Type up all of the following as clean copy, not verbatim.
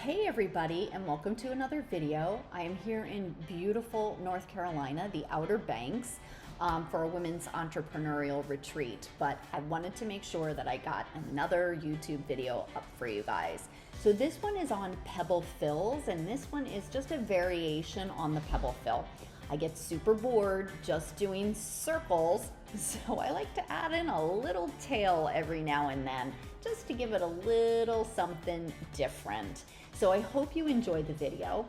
Hey everybody, and welcome to another video. I am here in beautiful North Carolina, the Outer Banks, for a women's entrepreneurial retreat. But I wanted to make sure that I got another YouTube video up for you guys. So this one is on Pebble fills, and this one is just a variation on the Pebble fill. I get super bored just doing circles, so I like to add in a little tail every now and then, just to give it a little something different. So I hope you enjoyed the video.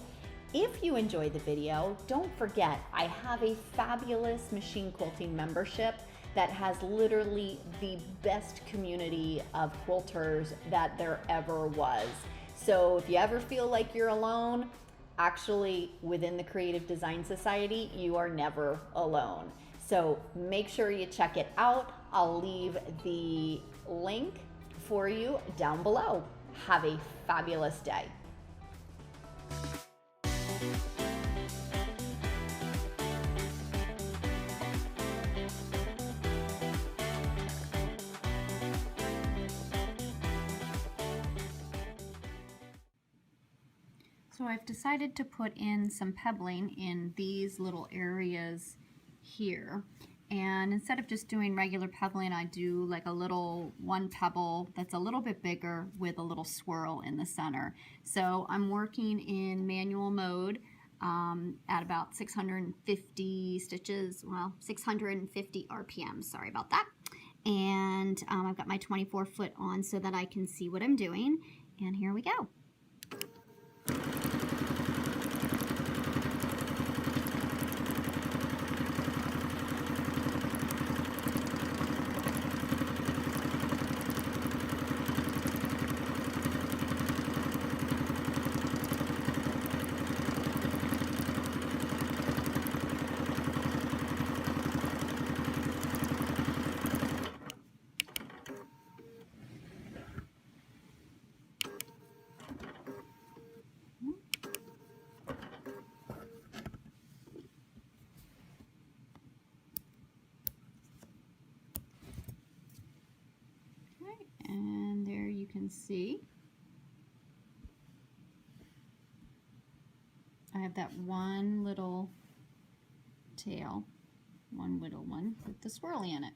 If you enjoyed the video, don't forget I have a fabulous machine quilting membership that has literally the best community of quilters that there ever was. So if you ever feel like you're alone, actually within the Creative Design Society, you are never alone. So make sure you check it out. I'll leave the link for you down below. Have a fabulous day. So I've decided to put in some pebbling in these little areas here. And instead of just doing regular pebbling, I do like a little one pebble that's a little bit bigger with a little swirl in the center. So I'm working in manual mode at about 650 stitches, well, 650 RPM, sorry about that. And I've got my 24 foot on so that I can see what I'm doing. And here we go. And there you can see I have that one little tail, one little one with the swirly in it.